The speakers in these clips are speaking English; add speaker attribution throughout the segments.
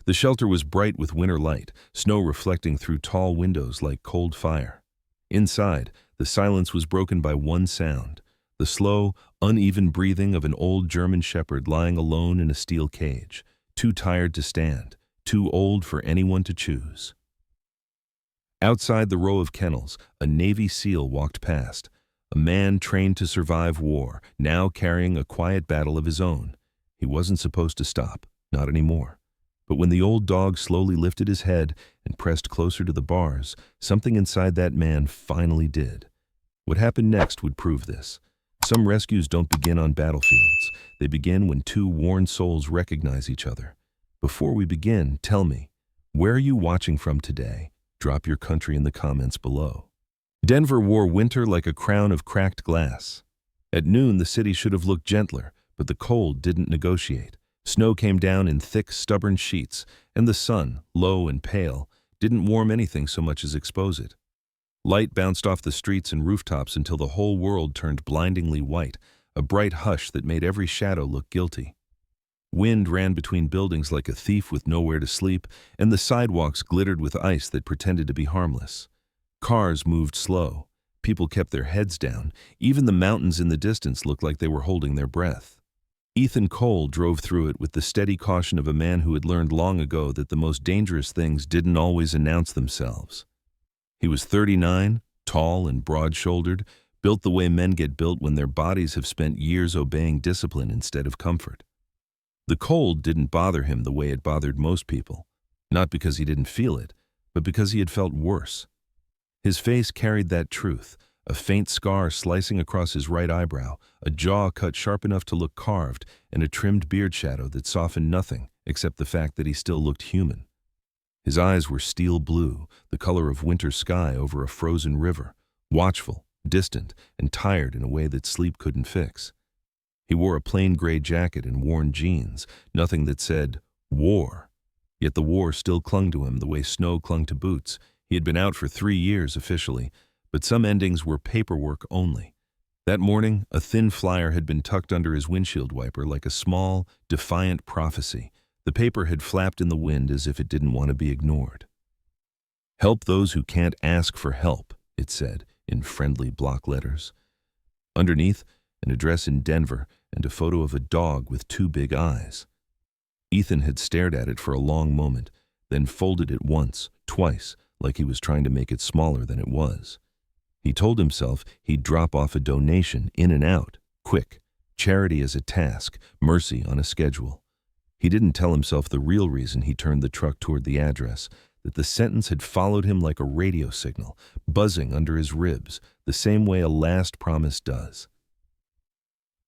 Speaker 1: The shelter was bright with winter light, snow reflecting through tall windows like cold fire. Inside, the silence was broken by one sound, the slow, uneven breathing of an old German shepherd lying alone in a steel cage, too tired to stand, too old for anyone to choose. Outside the row of kennels, a Navy SEAL walked past, a man trained to survive war, now carrying a quiet battle of his own. He wasn't supposed to stop, not anymore. But when the old dog slowly lifted his head and pressed closer to the bars, something inside that man finally did. What happened next would prove this. Some rescues don't begin on battlefields. They begin when two worn souls recognize each other. Before we begin, tell me, where are you watching from today? Drop your country in the comments below. Denver wore winter like a crown of cracked glass. At noon, the city should have looked gentler, but the cold didn't negotiate. Snow came down in thick, stubborn sheets, and the sun, low and pale, didn't warm anything so much as expose it. Light bounced off the streets and rooftops until the whole world turned blindingly white, a bright hush that made every shadow look guilty. Wind ran between buildings like a thief with nowhere to sleep, and the sidewalks glittered with ice that pretended to be harmless. Cars moved slow. People kept their heads down. Even the mountains in the distance looked like they were holding their breath. Ethan Cole drove through it with the steady caution of a man who had learned long ago that the most dangerous things didn't always announce themselves. He was 39, tall and broad-shouldered, built the way men get built when their bodies have spent years obeying discipline instead of comfort. The cold didn't bother him the way it bothered most people, not because he didn't feel it, but because he had felt worse. His face carried that truth, a faint scar slicing across his right eyebrow, a jaw cut sharp enough to look carved, and a trimmed beard shadow that softened nothing except the fact that he still looked human. His eyes were steel blue, the color of winter sky over a frozen river, watchful, distant, and tired in a way that sleep couldn't fix. He wore a plain gray jacket and worn jeans, nothing that said, war. Yet the war still clung to him the way snow clung to boots. He had been out for 3 years officially, but some endings were paperwork only. That morning, a thin flyer had been tucked under his windshield wiper like a small, defiant prophecy. The paper had flapped in the wind as if it didn't want to be ignored. "Help those who can't ask for help," it said, in friendly block letters. Underneath, an address in Denver and a photo of a dog with 2 big eyes. Ethan had stared at it for a long moment, then folded it once, twice, like he was trying to make it smaller than it was. He told himself he'd drop off a donation in and out, quick, charity as a task, mercy on a schedule. He didn't tell himself the real reason he turned the truck toward the address, that the sentence had followed him like a radio signal, buzzing under his ribs, the same way a last promise does.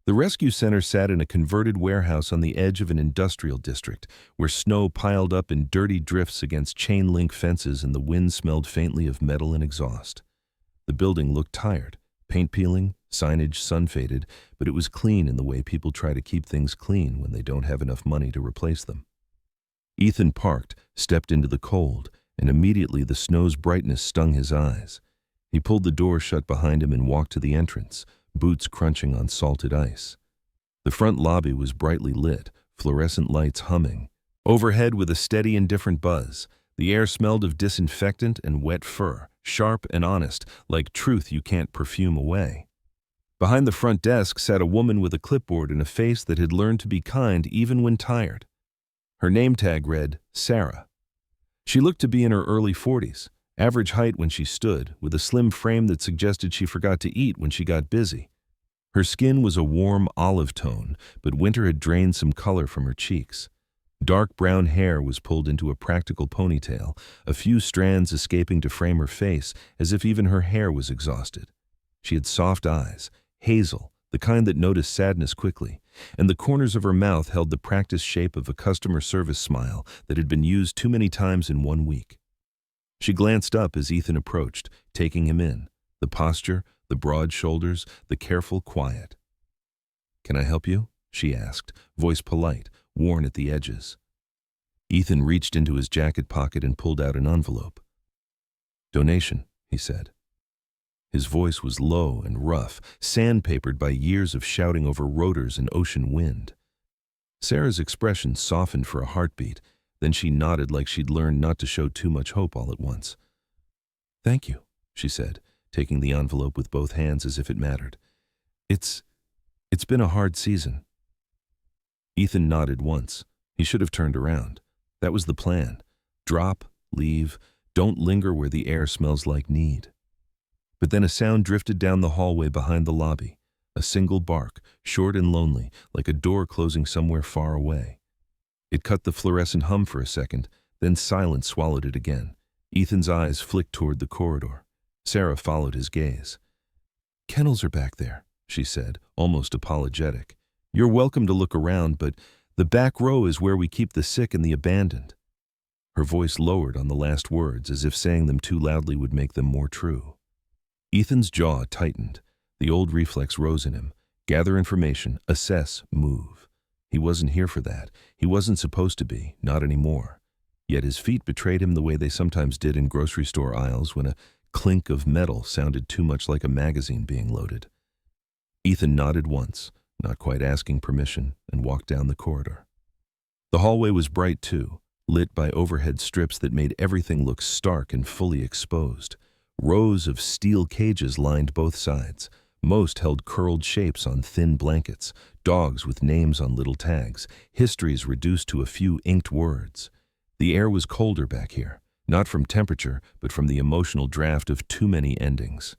Speaker 1: The rescue center sat in a converted warehouse on the edge of an industrial district, where snow piled up in dirty drifts against chain-link fences and the wind smelled faintly of metal and exhaust. The building looked tired, paint peeling, signage sun-faded, but it was clean in the way people try to keep things clean when they don't have enough money to replace them. Ethan parked, stepped into the cold, and immediately the snow's brightness stung his eyes. He pulled the door shut behind him and walked to the entrance, boots crunching on salted ice. The front lobby was brightly lit, fluorescent lights humming. Overhead, with a steady, indifferent buzz, the air smelled of disinfectant and wet fur, sharp and honest, like truth you can't perfume away. Behind the front desk sat a woman with a clipboard and a face that had learned to be kind even when tired. Her name tag read, Sarah. She looked to be in her early 40s, average height when she stood, with a slim frame that suggested she forgot to eat when she got busy. Her skin was a warm olive tone, but winter had drained some color from her cheeks. Dark brown hair was pulled into a practical ponytail, a few strands escaping to frame her face as if even her hair was exhausted. She had soft eyes, hazel, the kind that noticed sadness quickly, and the corners of her mouth held the practiced shape of a customer service smile that had been used too many times in 1 week. She glanced up as Ethan approached, taking him in, the posture, the broad shoulders, the careful quiet. "Can I help you?" she asked, voice polite, worn at the edges. Ethan reached into his jacket pocket and pulled out an envelope. "Donation," he said. His voice was low and rough, sandpapered by years of shouting over rotors and ocean wind. Sarah's expression softened for a heartbeat, Then she nodded like she'd learned not to show too much hope all at once. "Thank you," she said, taking the envelope with both hands as if it mattered. It's been a hard season." Ethan nodded once. He should have turned around. That was the plan. Drop, leave, don't linger where the air smells like need. But then a sound drifted down the hallway behind the lobby. A single bark, short and lonely, like a door closing somewhere far away. It cut the fluorescent hum for a second, then silence swallowed it again. Ethan's eyes flicked toward the corridor. Sarah followed his gaze. "Kennels are back there," she said, almost apologetic. "You're welcome to look around, but the back row is where we keep the sick and the abandoned." Her voice lowered on the last words, as if saying them too loudly would make them more true. Ethan's jaw tightened. The old reflex rose in him. Gather information, assess, move. He wasn't here for that. He wasn't supposed to be, not anymore. Yet his feet betrayed him the way they sometimes did in grocery store aisles when a clink of metal sounded too much like a magazine being loaded. Ethan nodded once, not quite asking permission, and walked down the corridor. The hallway was bright too, lit by overhead strips that made everything look stark and fully exposed. Rows of steel cages lined both sides. Most held curled shapes on thin blankets, dogs with names on little tags, histories reduced to a few inked words. The air was colder back here, not from temperature, but from the emotional draft of too many endings.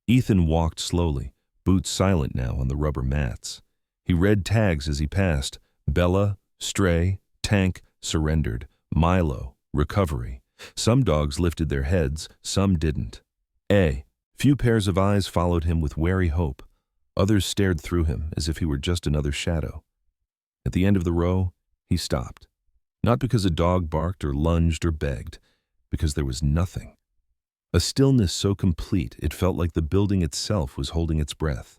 Speaker 1: Ethan walked slowly, boots silent now on the rubber mats. He read tags as he passed: Bella, Stray, Tank, Surrendered, Milo, Recovery. Some dogs lifted their heads, some didn't. Few pairs of eyes followed him with wary hope. Others stared through him as if he were just another shadow. At the end of the row, he stopped. Not because a dog barked or lunged or begged, because there was nothing. A stillness so complete it felt like the building itself was holding its breath.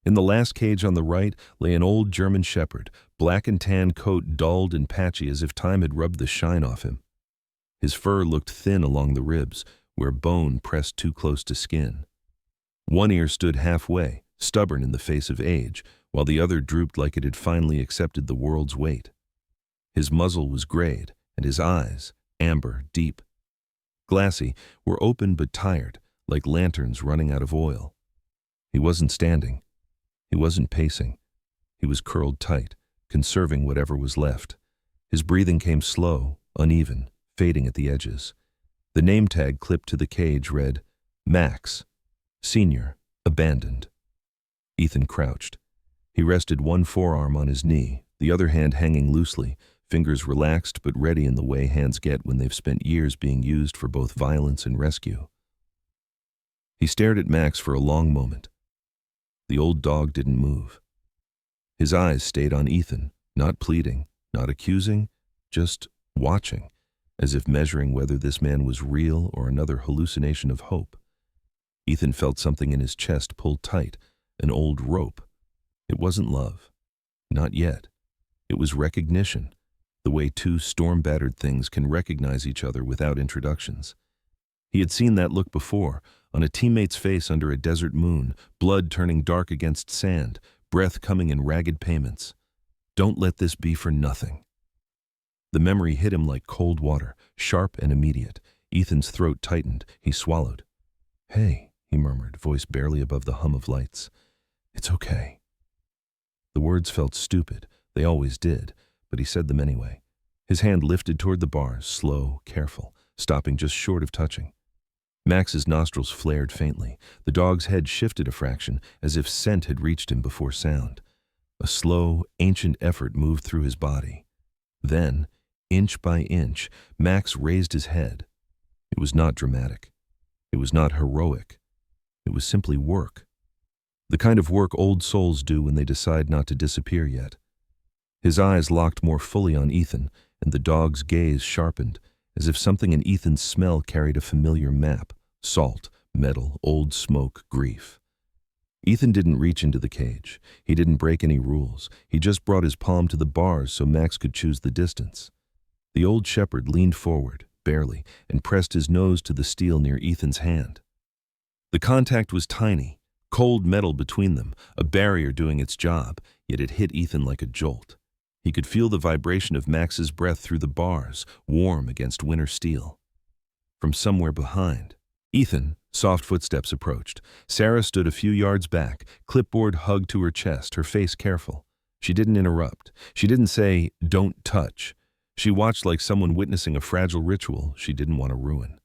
Speaker 1: In the last cage on the right lay an old German shepherd, black and tan coat dulled and patchy as if time had rubbed the shine off him. His fur looked thin along the ribs, where bone pressed too close to skin. One ear stood halfway, stubborn in the face of age, while the other drooped like it had finally accepted the world's weight. His muzzle was grayed, and his eyes, amber, deep, glassy, were open but tired, like lanterns running out of oil. He wasn't standing. He wasn't pacing. He was curled tight, conserving whatever was left. His breathing came slow, uneven, fading at the edges. The name tag clipped to the cage read, Max, Senior, Abandoned. Ethan crouched. He rested one forearm on his knee, the other hand hanging loosely, fingers relaxed but ready in the way hands get when they've spent years being used for both violence and rescue. He stared at Max for a long moment. The old dog didn't move. His eyes stayed on Ethan, not pleading, not accusing, just watching, as if measuring whether this man was real or another hallucination of hope. Ethan felt something in his chest pull tight, an old rope. It wasn't love. Not yet. It was recognition, the way two storm-battered things can recognize each other without introductions. He had seen that look before, on a teammate's face under a desert moon, blood turning dark against sand, breath coming in ragged payments. Don't let this be for nothing. The memory hit him like cold water, sharp and immediate. Ethan's throat tightened. He swallowed. "Hey," he murmured, voice barely above the hum of lights. "It's okay." The words felt stupid. They always did, but he said them anyway. His hand lifted toward the bars, slow, careful, stopping just short of touching. Max's nostrils flared faintly. The dog's head shifted a fraction, as if scent had reached him before sound. A slow, ancient effort moved through his body. Then, inch by inch, Max raised his head. It was not dramatic. It was not heroic. It was simply work. The kind of work old souls do when they decide not to disappear yet. His eyes locked more fully on Ethan, and the dog's gaze sharpened, as if something in Ethan's smell carried a familiar map: salt, metal, old smoke, grief. Ethan didn't reach into the cage. He didn't break any rules. He just brought his palm to the bars so Max could choose the distance. The old shepherd leaned forward, barely, and pressed his nose to the steel near Ethan's hand. The contact was tiny, cold metal between them, a barrier doing its job, yet it hit Ethan like a jolt. He could feel the vibration of Max's breath through the bars, warm against winter steel. From somewhere behind, Ethan, soft footsteps approached. Sarah stood a few yards back, clipboard hugged to her chest, her face careful. She didn't interrupt. She didn't say, "Don't touch." She watched like someone witnessing a fragile ritual she didn't want to ruin.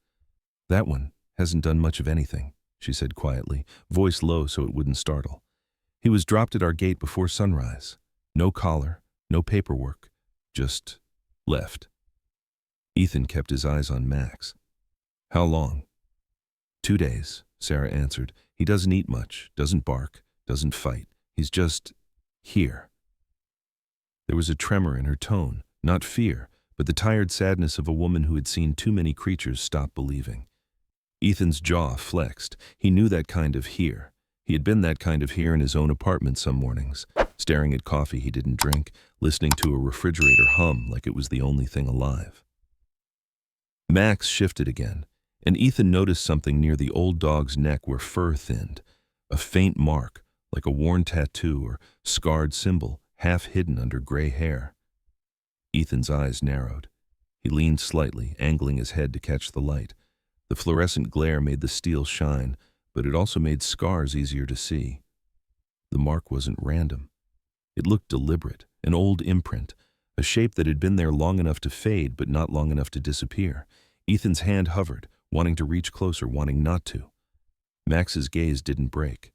Speaker 1: "That one hasn't done much of anything," she said quietly, voice low so it wouldn't startle. "He was dropped at our gate before sunrise. No collar, no paperwork, just left." Ethan kept his eyes on Max. "How long?" "2 days," Sarah answered. "He doesn't eat much, doesn't bark, doesn't fight. He's just here." There was a tremor in her tone, not fear, but the tired sadness of a woman who had seen too many creatures stop believing. Ethan's jaw flexed. He knew that kind of here. He had been that kind of here in his own apartment some mornings, staring at coffee he didn't drink, listening to a refrigerator hum like it was the only thing alive. Max shifted again, and Ethan noticed something near the old dog's neck where fur thinned, a faint mark, like a worn tattoo or scarred symbol, half hidden under gray hair. Ethan's eyes narrowed. He leaned slightly, angling his head to catch the light. The fluorescent glare made the steel shine, but it also made scars easier to see. The mark wasn't random. It looked deliberate, an old imprint, a shape that had been there long enough to fade but not long enough to disappear. Ethan's hand hovered, wanting to reach closer, wanting not to. Max's gaze didn't break.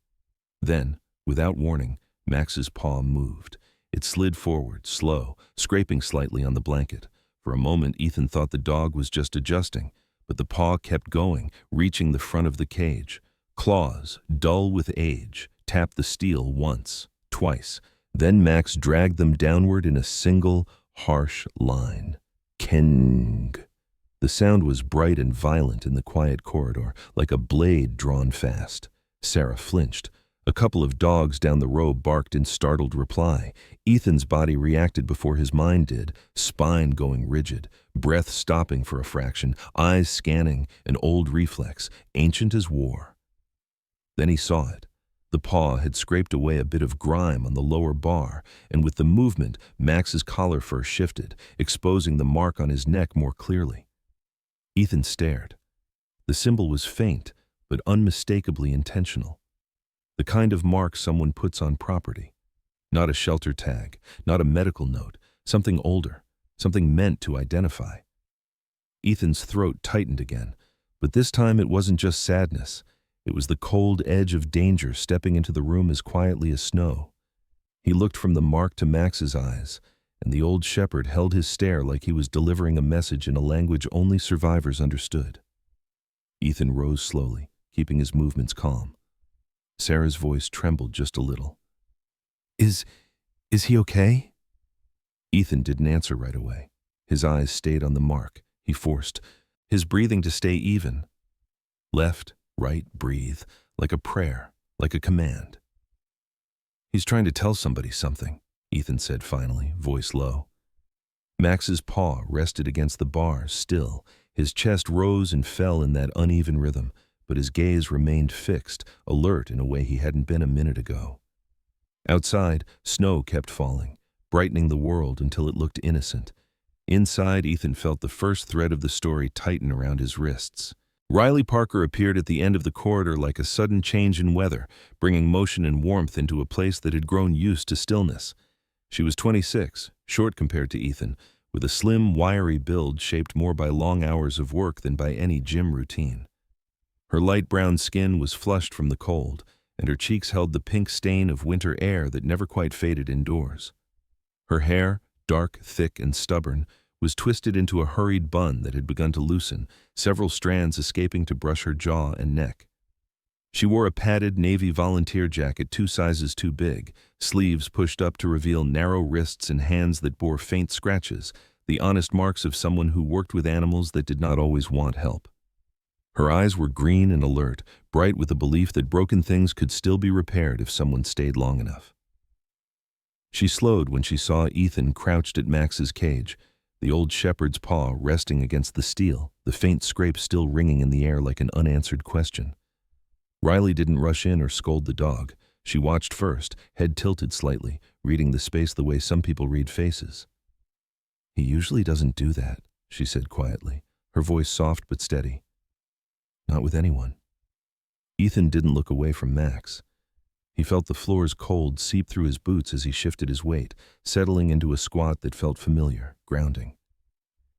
Speaker 1: Then, without warning, Max's paw moved. It slid forward, slow, scraping slightly on the blanket. For a moment, Ethan thought the dog was just adjusting, but the paw kept going, reaching the front of the cage. Claws, dull with age, tapped the steel once, twice. Then Max dragged them downward in a single, harsh line. Keng. The sound was bright and violent in the quiet corridor, like a blade drawn fast. Sarah flinched. A couple of dogs down the row barked in startled reply. Ethan's body reacted before his mind did, spine going rigid, breath stopping for a fraction, eyes scanning, an old reflex, ancient as war. Then he saw it. The paw had scraped away a bit of grime on the lower bar, and with the movement, Max's collar fur shifted, exposing the mark on his neck more clearly. Ethan stared. The symbol was faint, but unmistakably intentional. The kind of mark someone puts on property. Not a shelter tag, not a medical note, something older, something meant to identify. Ethan's throat tightened again, but this time it wasn't just sadness. It was the cold edge of danger stepping into the room as quietly as snow. He looked from the mark to Max's eyes, and the old shepherd held his stare like he was delivering a message in a language only survivors understood. Ethan rose slowly, keeping his movements calm. Sarah's voice trembled just a little. Is he okay?" Ethan didn't answer right away. His eyes stayed on the mark. He forced his breathing to stay even. Left, right, breathe, like a prayer, like a command. "He's trying to tell somebody something," Ethan said finally, voice low. Max's paw rested against the bars, still. His chest rose and fell in that uneven rhythm, but his gaze remained fixed, alert in a way he hadn't been a minute ago. Outside, snow kept falling, brightening the world until it looked innocent. Inside, Ethan felt the first thread of the story tighten around his wrists. Riley Parker appeared at the end of the corridor like a sudden change in weather, bringing motion and warmth into a place that had grown used to stillness. She was 26, short compared to Ethan, with a slim, wiry build shaped more by long hours of work than by any gym routine. Her light brown skin was flushed from the cold, and her cheeks held the pink stain of winter air that never quite faded indoors. Her hair, dark, thick, and stubborn, was twisted into a hurried bun that had begun to loosen, several strands escaping to brush her jaw and neck. She wore a padded navy volunteer jacket 2 sizes too big, sleeves pushed up to reveal narrow wrists and hands that bore faint scratches, the honest marks of someone who worked with animals that did not always want help. Her eyes were green and alert, bright with the belief that broken things could still be repaired if someone stayed long enough. She slowed when she saw Ethan crouched at Max's cage, the old shepherd's paw resting against the steel, the faint scrape still ringing in the air like an unanswered question. Riley didn't rush in or scold the dog, She watched first, head tilted slightly, reading the space the way some people read faces. "He usually doesn't do that," she said quietly, her voice soft but steady. "Not with anyone." Ethan didn't look away from Max. He felt the floor's cold seep through his boots as he shifted his weight, settling into a squat that felt familiar, grounding.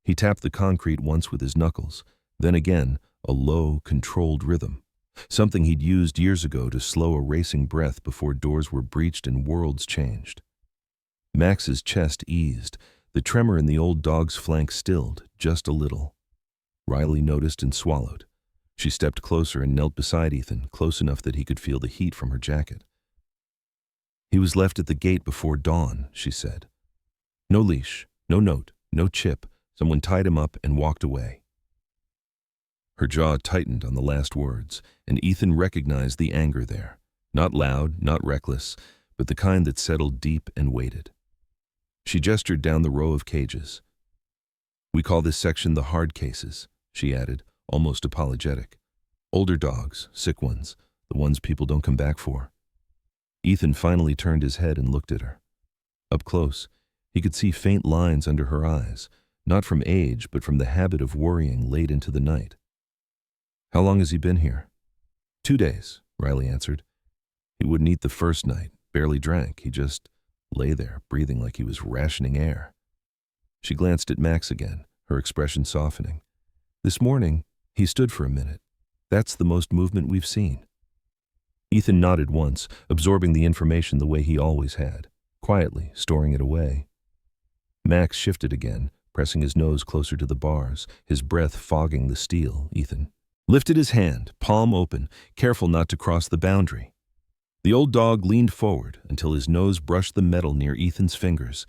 Speaker 1: He tapped the concrete once with his knuckles, then again, a low, controlled rhythm, something he'd used years ago to slow a racing breath before doors were breached and worlds changed. Max's chest eased, the tremor in the old dog's flank stilled, just a little. Riley noticed and swallowed. She stepped closer and knelt beside Ethan, close enough that he could feel the heat from her jacket. "He was left at the gate before dawn," she said. "No leash, no note, no chip. Someone tied him up and walked away." Her jaw tightened on the last words, and Ethan recognized the anger there. Not loud, not reckless, but the kind that settled deep and waited. She gestured down the row of cages. "We call this section the hard cases," she added, almost apologetic. "Older dogs, sick ones, the ones people don't come back for." Ethan finally turned his head and looked at her. Up close, he could see faint lines under her eyes, not from age, but from the habit of worrying late into the night. "How long has he been here?" "2 days," Riley answered. "He wouldn't eat the first night, barely drank. He just lay there, breathing like he was rationing air." She glanced at Max again, her expression softening. "This morning, he stood for a minute. That's the most movement we've seen." Ethan nodded once, absorbing the information the way he always had, quietly, storing it away. Max shifted again, pressing his nose closer to the bars, his breath fogging the steel. Ethan lifted his hand, palm open, careful not to cross the boundary. The old dog leaned forward until his nose brushed the metal near Ethan's fingers,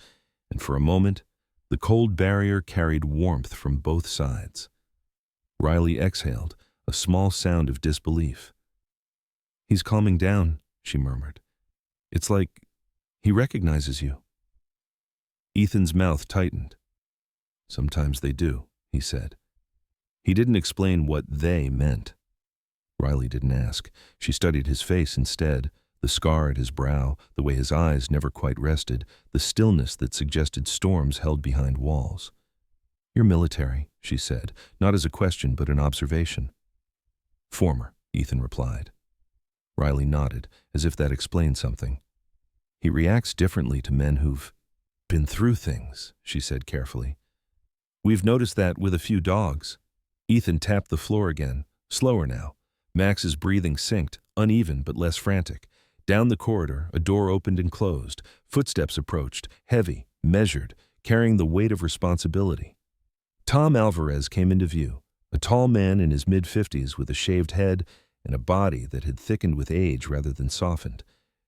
Speaker 1: and for a moment, the cold barrier carried warmth from both sides. Riley exhaled, a small sound of disbelief. "He's calming down," she murmured. "It's like he recognizes you." Ethan's mouth tightened. "Sometimes they do," he said. He didn't explain what "they" meant. Riley didn't ask. She studied his face instead, the scar at his brow, the way his eyes never quite rested, the stillness that suggested storms held behind walls. "You're military," she said, not as a question but an observation. "Former," Ethan replied. Riley nodded, as if that explained something. "He reacts differently to men who've been through things," she said carefully. "We've noticed that with a few dogs." Ethan tapped the floor again, slower now. Max's breathing synced, uneven but less frantic. Down the corridor, a door opened and closed. Footsteps approached, heavy, measured, carrying the weight of responsibility. Tom Alvarez came into view, a tall man in his mid-50s with a shaved head and a body that had thickened with age rather than softened.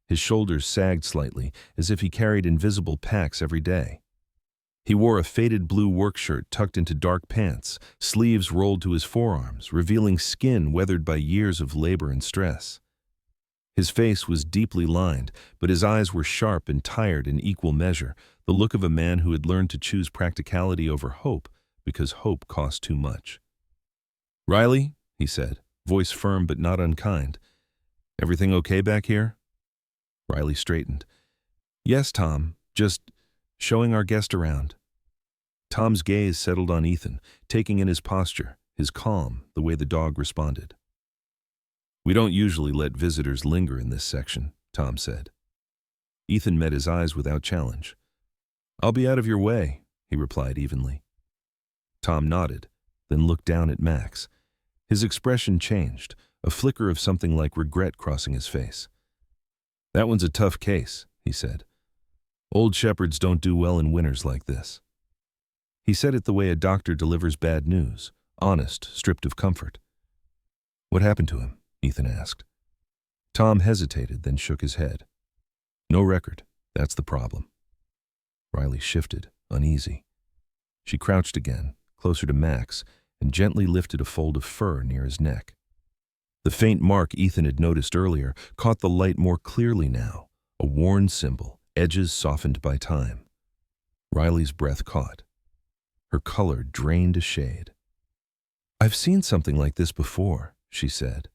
Speaker 1: His shoulders sagged slightly, as if he carried invisible packs every day. He wore a faded blue work shirt tucked into dark pants, sleeves rolled to his forearms, revealing skin weathered by years of labor and stress. His face was deeply lined, but his eyes were sharp and tired in equal measure, the look of a man who had learned to choose practicality over hope because hope cost too much. "Riley," he said, voice firm but not unkind. "Everything okay back here?" Riley straightened. "Yes, Tom, just showing our guest around." Tom's gaze settled on Ethan, taking in his posture, his calm, the way the dog responded. "We don't usually let visitors linger in this section," Tom said. Ethan met his eyes without challenge. "I'll be out of your way," he replied evenly. Tom nodded, then looked down at Max. His expression changed, a flicker of something like regret crossing his face. "That one's a tough case," he said. "Old shepherds don't do well in winters like this." He said it the way a doctor delivers bad news, honest, stripped of comfort. "What happened to him?" Ethan asked. Tom hesitated, then shook his head. "No record. That's the problem." Riley shifted, uneasy. She crouched again, closer to Max, and gently lifted a fold of fur near his neck. The faint mark Ethan had noticed earlier caught the light more clearly now, a worn symbol, edges softened by time. Riley's breath caught. Her color drained a shade. "I've seen something like this before," she said.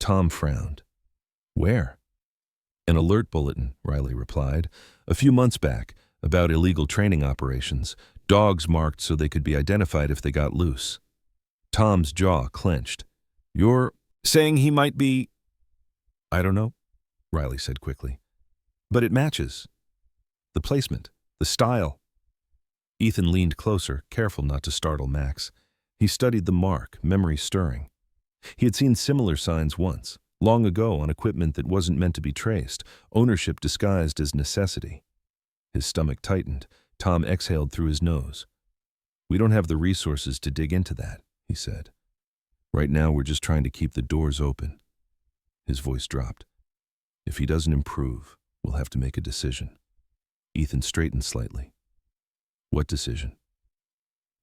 Speaker 1: Tom frowned. "Where?" An alert bulletin, Riley replied. A few months back, about illegal training operations, dogs marked so they could be identified if they got loose. Tom's jaw clenched. You're saying he might be... I don't know, Riley said quickly. But it matches. The placement, the style. Ethan leaned closer, careful not to startle Max. He studied the mark, memory stirring. He had seen similar signs once, long ago on equipment that wasn't meant to be traced, ownership disguised as necessity. His stomach tightened. Tom exhaled through his nose. We don't have the resources to dig into that, he said. Right now we're just trying to keep the doors open. His voice dropped. If he doesn't improve, we'll have to make a decision. Ethan straightened slightly. What decision?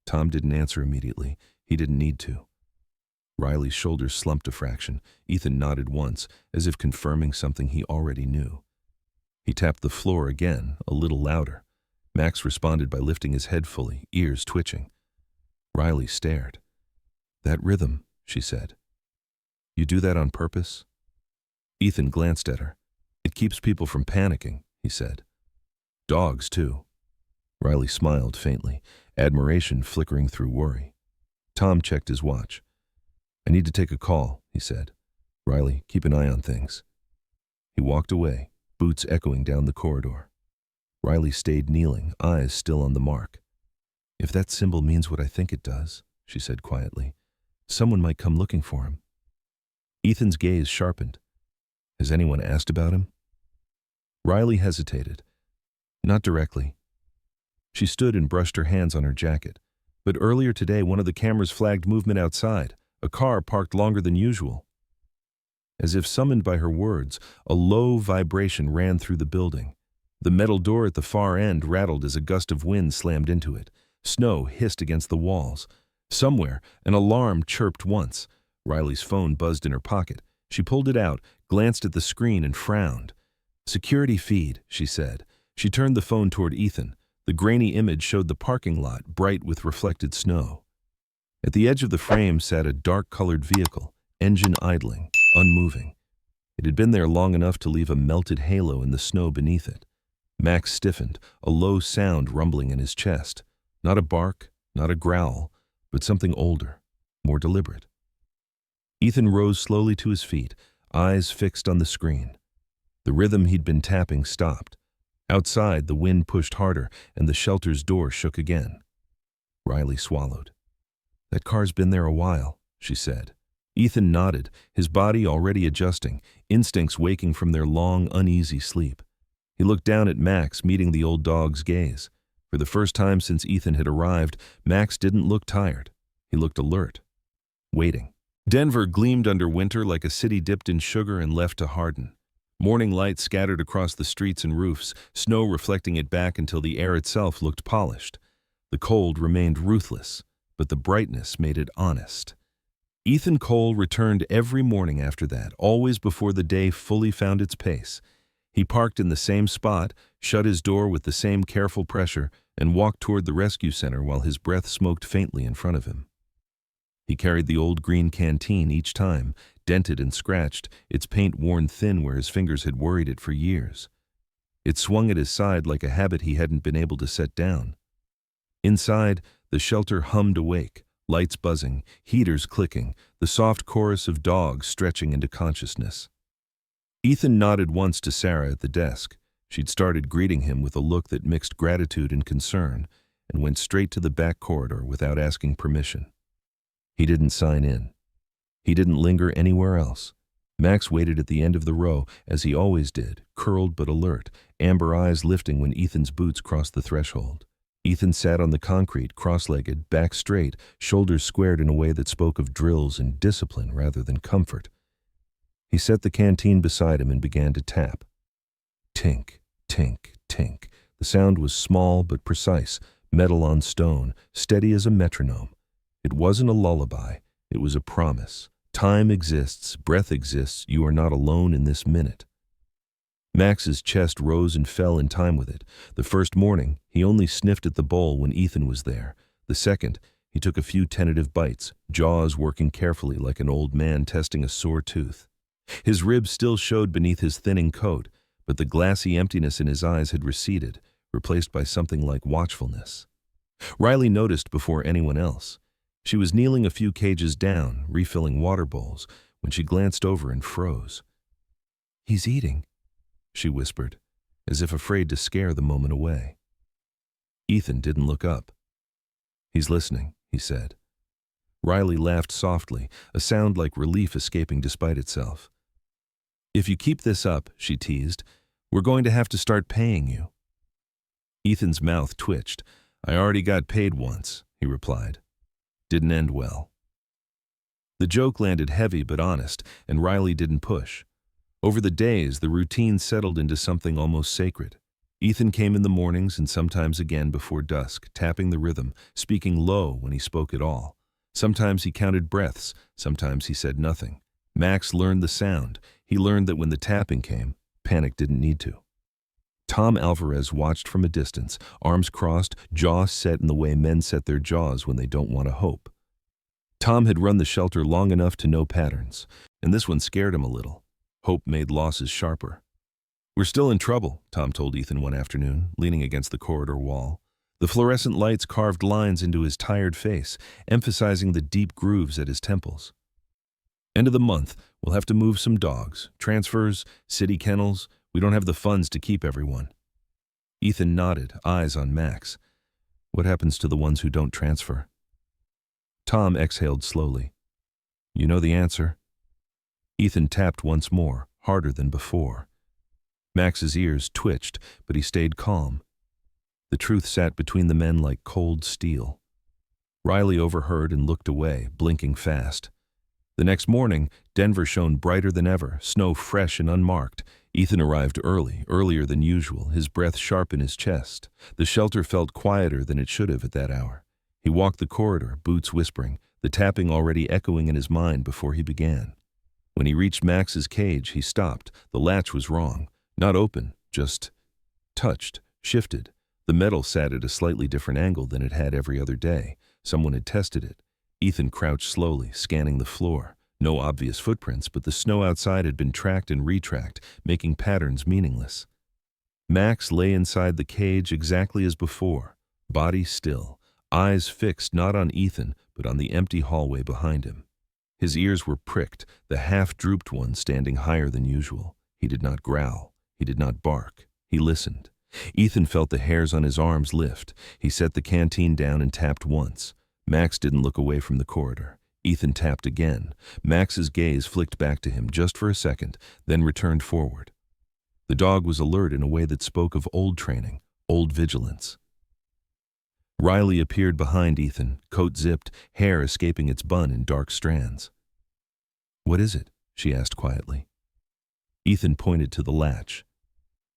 Speaker 1: Tom didn't answer immediately. He didn't need to. Riley's shoulders slumped a fraction. Ethan nodded once, as if confirming something he already knew. He tapped the floor again, a little louder. Max responded by lifting his head fully, ears twitching. Riley stared. That rhythm, she said. You do that on purpose? Ethan glanced at her. It keeps people from panicking, he said. Dogs, too. Riley smiled faintly, admiration flickering through worry. Tom checked his watch. I need to take a call, he said. Riley, keep an eye on things. He walked away, boots echoing down the corridor. Riley stayed kneeling, eyes still on the mark. If that symbol means what I think it does, she said quietly, someone might come looking for him. Ethan's gaze sharpened. Has anyone asked about him? Riley hesitated. Not directly. She stood and brushed her hands on her jacket. But earlier today, one of the cameras flagged movement outside, a car parked longer than usual. As if summoned by her words, a low vibration ran through the building. The metal door at the far end rattled as a gust of wind slammed into it. Snow hissed against the walls. Somewhere, an alarm chirped once. Riley's phone buzzed in her pocket. She pulled it out, glanced at the screen, and frowned. Security feed, she said. She turned the phone toward Ethan. The grainy image showed the parking lot, bright with reflected snow. At the edge of the frame sat a dark-colored vehicle, engine idling, unmoving. It had been there long enough to leave a melted halo in the snow beneath it. Max stiffened, a low sound rumbling in his chest. Not a bark, not a growl, but something older, more deliberate. Ethan rose slowly to his feet, eyes fixed on the screen. The rhythm he'd been tapping stopped. Outside, the wind pushed harder, and the shelter's door shook again. Riley swallowed. That car's been there a while, she said. Ethan nodded, his body already adjusting, instincts waking from their long, uneasy sleep. He looked down at Max, meeting the old dog's gaze. For the first time since Ethan had arrived, Max didn't look tired. He looked alert, waiting. Denver gleamed under winter like a city dipped in sugar and left to harden. Morning light scattered across the streets and roofs, snow reflecting it back until the air itself looked polished. The cold remained ruthless, but the brightness made it honest. Ethan Cole returned every morning after that, always before the day fully found its pace. He parked in the same spot, shut his door with the same careful pressure, and walked toward the rescue center while his breath smoked faintly in front of him. He carried the old green canteen each time, dented and scratched, its paint worn thin where his fingers had worried it for years. It swung at his side like a habit he hadn't been able to set down. Inside, the shelter hummed awake, lights buzzing, heaters clicking, the soft chorus of dogs stretching into consciousness. Ethan nodded once to Sarah at the desk. She'd started greeting him with a look that mixed gratitude and concern, and went straight to the back corridor without asking permission. He didn't sign in. He didn't linger anywhere else. Max waited at the end of the row, as he always did, curled but alert, amber eyes lifting when Ethan's boots crossed the threshold. Ethan sat on the concrete, cross-legged, back straight, shoulders squared in a way that spoke of drills and discipline rather than comfort. He set the canteen beside him and began to tap. Tink, tink, tink. The sound was small but precise, metal on stone, steady as a metronome. It wasn't a lullaby, it was a promise. Time exists, breath exists, you are not alone in this minute. Max's chest rose and fell in time with it. The first morning, he only sniffed at the bowl when Ethan was there. The second, he took a few tentative bites, jaws working carefully like an old man testing a sore tooth. His ribs still showed beneath his thinning coat, but the glassy emptiness in his eyes had receded, replaced by something like watchfulness. Riley noticed before anyone else. She was kneeling a few cages down, refilling water bowls, when she glanced over and froze. "He's eating," she whispered, as if afraid to scare the moment away. Ethan didn't look up. "He's listening," he said. Riley laughed softly, a sound like relief escaping despite itself. "If you keep this up," she teased, "we're going to have to start paying you." Ethan's mouth twitched. "I already got paid once," he replied. Didn't end well. The joke landed heavy but honest, and Riley didn't push. Over the days, the routine settled into something almost sacred. Ethan came in the mornings and sometimes again before dusk, tapping the rhythm, speaking low when he spoke at all. Sometimes he counted breaths, sometimes he said nothing. Max learned the sound. He learned that when the tapping came, panic didn't need to. Tom Alvarez watched from a distance, arms crossed, jaw set in the way men set their jaws when they don't want to hope. Tom had run the shelter long enough to know patterns, and this one scared him a little. Hope made losses sharper. "We're still in trouble," Tom told Ethan one afternoon, leaning against the corridor wall. The fluorescent lights carved lines into his tired face, emphasizing the deep grooves at his temples. "End of the month, we'll have to move some dogs, transfers, city kennels. We don't have the funds to keep everyone." Ethan nodded, eyes on Max. "What happens to the ones who don't transfer?" Tom exhaled slowly. "You know the answer." Ethan tapped once more, harder than before. Max's ears twitched, but he stayed calm. The truth sat between the men like cold steel. Riley overheard and looked away, blinking fast. The next morning, Denver shone brighter than ever, snow fresh and unmarked. Ethan arrived early, earlier than usual, his breath sharp in his chest. The shelter felt quieter than it should have at that hour. He walked the corridor, boots whispering, the tapping already echoing in his mind before he began. When he reached Max's cage, he stopped. The latch was wrong. Not open, just touched, shifted. The metal sat at a slightly different angle than it had every other day. Someone had tested it. Ethan crouched slowly, scanning the floor. No obvious footprints, but the snow outside had been tracked and retracked, making patterns meaningless. Max lay inside the cage exactly as before, body still, eyes fixed not on Ethan, but on the empty hallway behind him. His ears were pricked, the half-drooped ones standing higher than usual. He did not growl. He did not bark. He listened. Ethan felt the hairs on his arms lift. He set the canteen down and tapped once. Max didn't look away from the corridor. Ethan tapped again. Max's gaze flicked back to him just for a second, then returned forward. The dog was alert in a way that spoke of old training, old vigilance. Riley appeared behind Ethan, coat zipped, hair escaping its bun in dark strands. "What is it?" she asked quietly. Ethan pointed to the latch.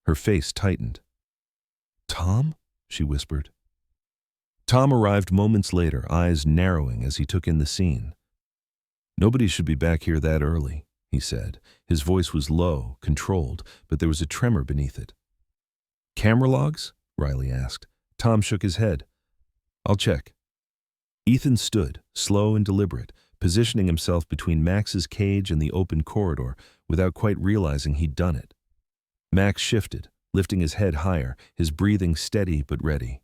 Speaker 1: Her face tightened. "Tom?" she whispered. Tom arrived moments later, eyes narrowing as he took in the scene. "Nobody should be back here that early," he said. His voice was low, controlled, but there was a tremor beneath it. "Camera logs?" Riley asked. Tom shook his head. "I'll check." Ethan stood, slow and deliberate, positioning himself between Max's cage and the open corridor without quite realizing he'd done it. Max shifted, lifting his head higher, his breathing steady but ready.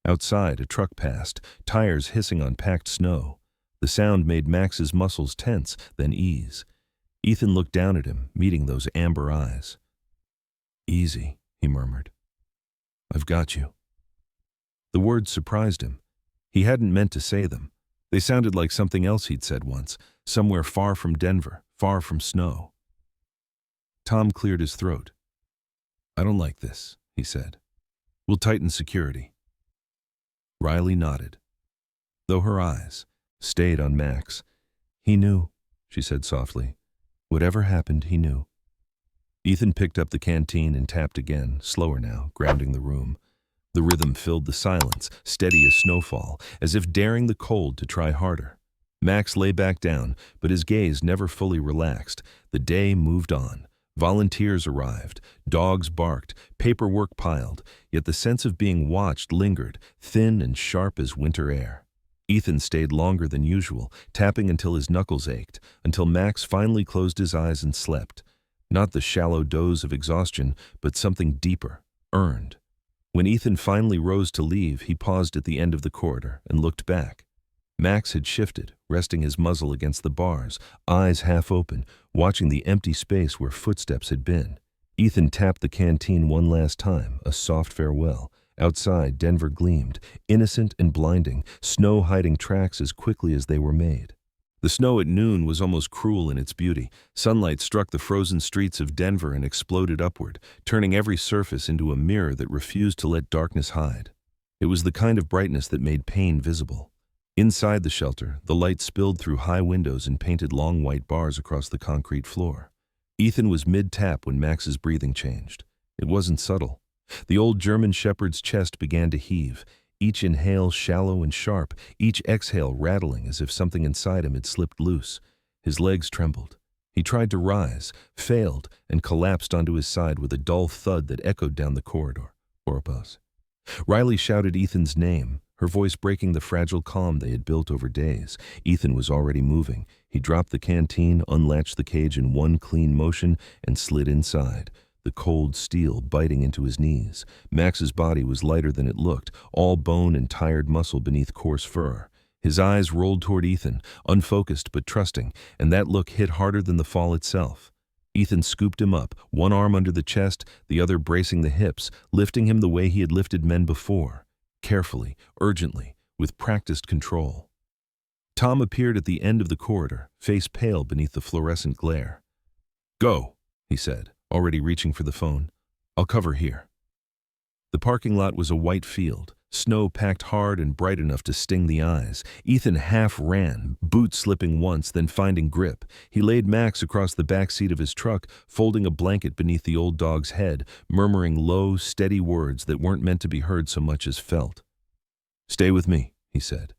Speaker 1: Outside, a truck passed, tires hissing on packed snow. The sound made Max's muscles tense, then ease. Ethan looked down at him, meeting those amber eyes. "Easy," he murmured. "I've got you." The words surprised him. He hadn't meant to say them. They sounded like something else he'd said once, somewhere far from Denver, far from snow. Tom cleared his throat. "I don't like this," he said. "We'll tighten security." Riley nodded, though her eyes stayed on Max. "He knew," she said softly. "Whatever happened, he knew." Ethan picked up the canteen and tapped again, slower now, grounding the room. The rhythm filled the silence, steady as snowfall, as if daring the cold to try harder. Max lay back down, but his gaze never fully relaxed. The day moved on. Volunteers arrived, dogs barked, paperwork piled, yet the sense of being watched lingered, thin and sharp as winter air. Ethan stayed longer than usual, tapping until his knuckles ached, until Max finally closed his eyes and slept. Not the shallow doze of exhaustion, but something deeper, earned. When Ethan finally rose to leave, he paused at the end of the corridor and looked back. Max had shifted, resting his muzzle against the bars, eyes half open, watching the empty space where footsteps had been. Ethan tapped the canteen one last time, a soft farewell. Outside, Denver gleamed, innocent and blinding, snow hiding tracks as quickly as they were made. The snow at noon was almost cruel in its beauty. Sunlight struck the frozen streets of Denver and exploded upward, turning every surface into a mirror that refused to let darkness hide. It was the kind of brightness that made pain visible. Inside the shelter, the light spilled through high windows and painted long white bars across the concrete floor. Ethan was mid-tap when Max's breathing changed. It wasn't subtle. The old German shepherd's chest began to heave, each inhale shallow and sharp, each exhale rattling as if something inside him had slipped loose. His legs trembled. He tried to rise, failed, and collapsed onto his side with a dull thud that echoed down the corridor. Oropos. Riley shouted Ethan's name, her voice breaking the fragile calm they had built over days. Ethan was already moving. He dropped the canteen, unlatched the cage in one clean motion, and slid inside, the cold steel biting into his knees. Max's body was lighter than it looked, all bone and tired muscle beneath coarse fur. His eyes rolled toward Ethan, unfocused but trusting, and that look hit harder than the fall itself. Ethan scooped him up, one arm under the chest, the other bracing the hips, lifting him the way he had lifted men before. Carefully, urgently, with practiced control. Tom appeared at the end of the corridor, face pale beneath the fluorescent glare. "Go," he said, already reaching for the phone. "I'll cover here." The parking lot was a white field, snow packed hard and bright enough to sting the eyes. Ethan half ran, boots slipping once, then finding grip. He laid Max across the back seat of his truck, folding a blanket beneath the old dog's head, murmuring low, steady words that weren't meant to be heard so much as felt. "Stay with me," he said.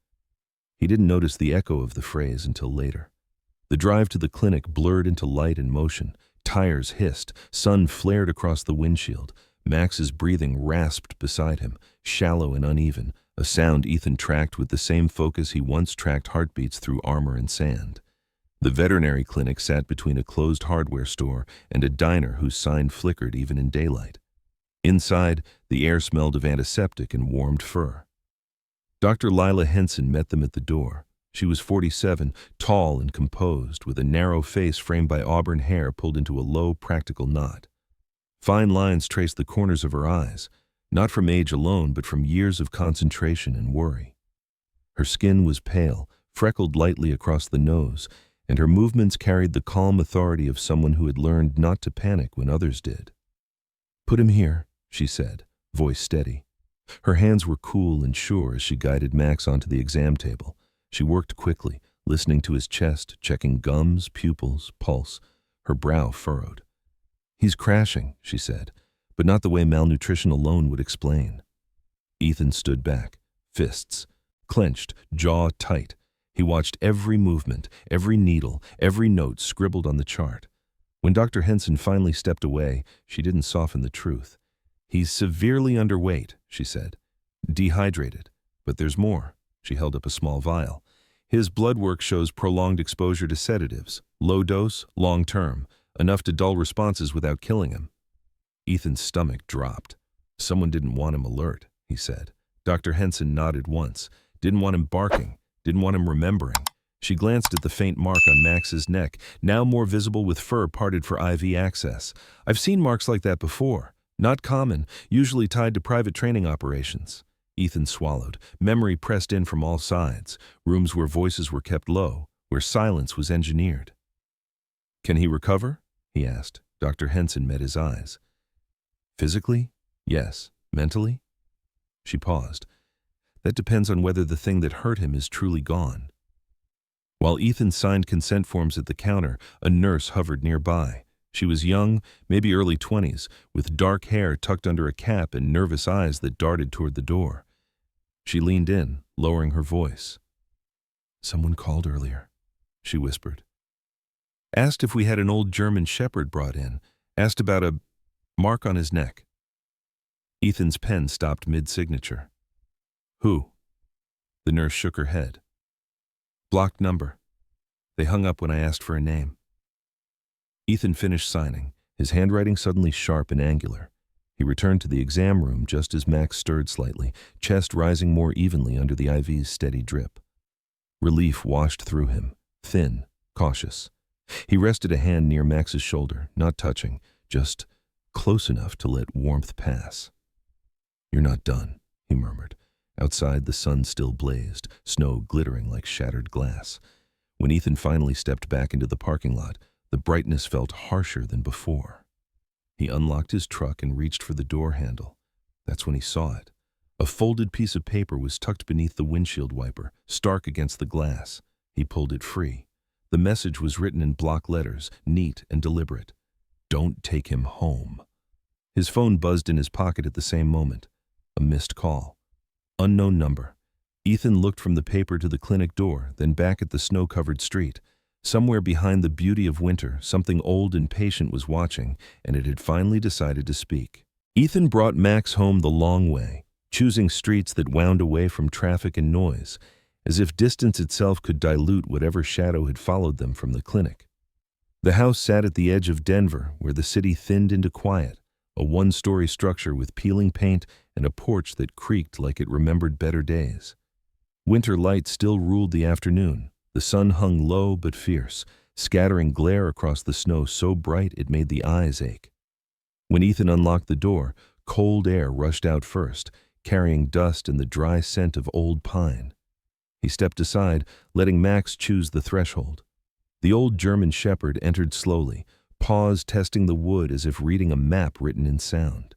Speaker 1: He didn't notice the echo of the phrase until later. The drive to the clinic blurred into light and motion. Tires hissed, sun flared across the windshield. Max's breathing rasped beside him, shallow and uneven, a sound Ethan tracked with the same focus he once tracked heartbeats through armor and sand. The veterinary clinic sat between a closed hardware store and a diner whose sign flickered even in daylight. Inside, the air smelled of antiseptic and warmed fur. Dr. Lila Henson met them at the door. She was 47, tall and composed, with a narrow face framed by auburn hair pulled into a low, practical knot. Fine lines traced the corners of her eyes, not from age alone, but from years of concentration and worry. Her skin was pale, freckled lightly across the nose, and her movements carried the calm authority of someone who had learned not to panic when others did. "Put him here," she said, voice steady. Her hands were cool and sure as she guided Max onto the exam table. She worked quickly, listening to his chest, checking gums, pupils, pulse, her brow furrowed. "He's crashing," she said, but not the way malnutrition alone would explain. Ethan stood back, fists clenched, jaw tight. He watched every movement, every needle, every note scribbled on the chart. When Dr. Henson finally stepped away, she didn't soften the truth. "He's severely underweight," she said. "Dehydrated. But there's more." She held up a small vial. "His blood work shows prolonged exposure to sedatives. Low dose, long term. Enough to dull responses without killing him." Ethan's stomach dropped. "Someone didn't want him alert," he said. Dr. Henson nodded once. "Didn't want him barking. Didn't want him remembering." She glanced at the faint mark on Max's neck, now more visible with fur parted for IV access. "I've seen marks like that before. Not common, usually tied to private training operations." Ethan swallowed. Memory pressed in from all sides. Rooms where voices were kept low, where silence was engineered. "Can he recover?" he asked. Dr. Henson met his eyes. "Physically? Yes. Mentally?" She paused. "That depends on whether the thing that hurt him is truly gone." While Ethan signed consent forms at the counter, a nurse hovered nearby. She was young, maybe early 20s, with dark hair tucked under a cap and nervous eyes that darted toward the door. She leaned in, lowering her voice. "Someone called earlier," she whispered. "Asked if we had an old German shepherd brought in. Asked about a mark on his neck." Ethan's pen stopped mid-signature. "Who?" The nurse shook her head. "Blocked number. They hung up when I asked for a name." Ethan finished signing, his handwriting suddenly sharp and angular. He returned to the exam room just as Max stirred slightly, chest rising more evenly under the IV's steady drip. Relief washed through him, thin, cautious. He rested a hand near Max's shoulder, not touching, just close enough to let warmth pass. "You're not done," he murmured. Outside, the sun still blazed, snow glittering like shattered glass. When Ethan finally stepped back into the parking lot, the brightness felt harsher than before. He unlocked his truck and reached for the door handle. That's when he saw it. A folded piece of paper was tucked beneath the windshield wiper, stark against the glass. He pulled it free. The message was written in block letters, neat and deliberate. "Don't take him home." His phone buzzed in his pocket at the same moment. A missed call. Unknown number. Ethan looked from the paper to the clinic door, then back at the snow-covered street. Somewhere behind the beauty of winter, something old and patient was watching, and it had finally decided to speak. Ethan brought Max home the long way, choosing streets that wound away from traffic and noise, as if distance itself could dilute whatever shadow had followed them from the clinic. The house sat at the edge of Denver, where the city thinned into quiet, a one-story structure with peeling paint and a porch that creaked like it remembered better days. Winter light still ruled the afternoon. The sun hung low but fierce, scattering glare across the snow so bright it made the eyes ache. When Ethan unlocked the door, cold air rushed out first, carrying dust and the dry scent of old pine. He stepped aside, letting Max choose the threshold. The old German shepherd entered slowly, paused testing the wood as if reading a map written in sound.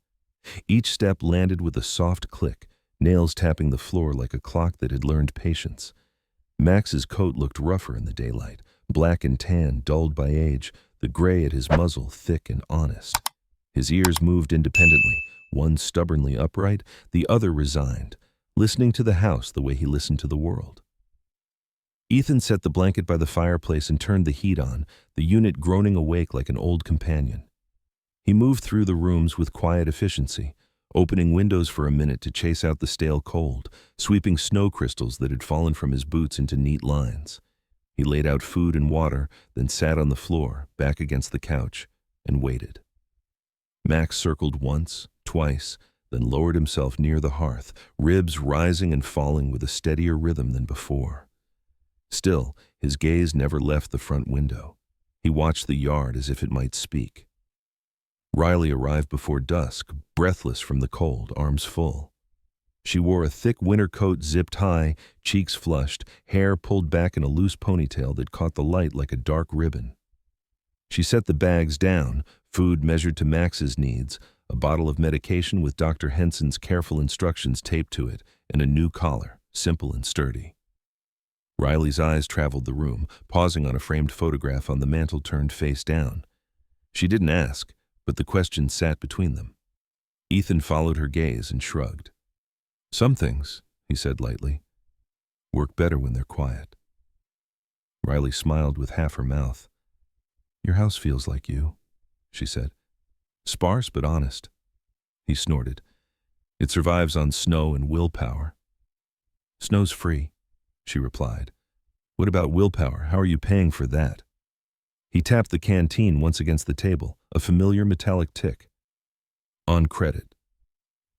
Speaker 1: Each step landed with a soft click, nails tapping the floor like a clock that had learned patience. Max's coat looked rougher in the daylight, black and tan, dulled by age, the gray at his muzzle thick and honest. His ears moved independently, one stubbornly upright, the other resigned, listening to the house the way he listened to the world. Ethan set the blanket by the fireplace and turned the heat on, the unit groaning awake like an old companion. He moved through the rooms with quiet efficiency, opening windows for a minute to chase out the stale cold, sweeping snow crystals that had fallen from his boots into neat lines. He laid out food and water, then sat on the floor, back against the couch, and waited. Max circled once, twice, then lowered himself near the hearth, ribs rising and falling with a steadier rhythm than before. Still, his gaze never left the front window. He watched the yard as if it might speak. Riley arrived before dusk, breathless from the cold, arms full. She wore a thick winter coat zipped high, cheeks flushed, hair pulled back in a loose ponytail that caught the light like a dark ribbon. She set the bags down, food measured to Max's needs, a bottle of medication with Dr. Henson's careful instructions taped to it, and a new collar, simple and sturdy. Riley's eyes traveled the room, pausing on a framed photograph on the mantel turned face down. She didn't ask, but the question sat between them. Ethan followed her gaze and shrugged. "Some things," he said lightly, "work better when they're quiet." Riley smiled with half her mouth. "Your house feels like you," she said. "Sparse but honest." He snorted. "It survives on snow and willpower." "Snow's free," she replied. "What about willpower? How are you paying for that?" He tapped the canteen once against the table, a familiar metallic tick. "On credit."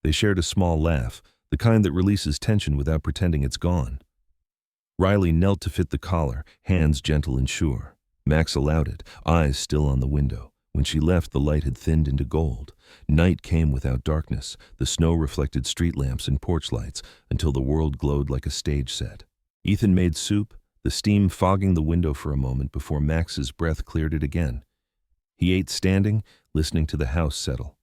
Speaker 1: They shared a small laugh, the kind that releases tension without pretending it's gone. Riley knelt to fit the collar, hands gentle and sure. Max allowed it, eyes still on the window. When she left, the light had thinned into gold. Night came without darkness, the snow-reflected street lamps and porch lights, until the world glowed like a stage set. Ethan made soup, the steam fogging the window for a moment before Max's breath cleared it again. He ate standing, listening to the house settle.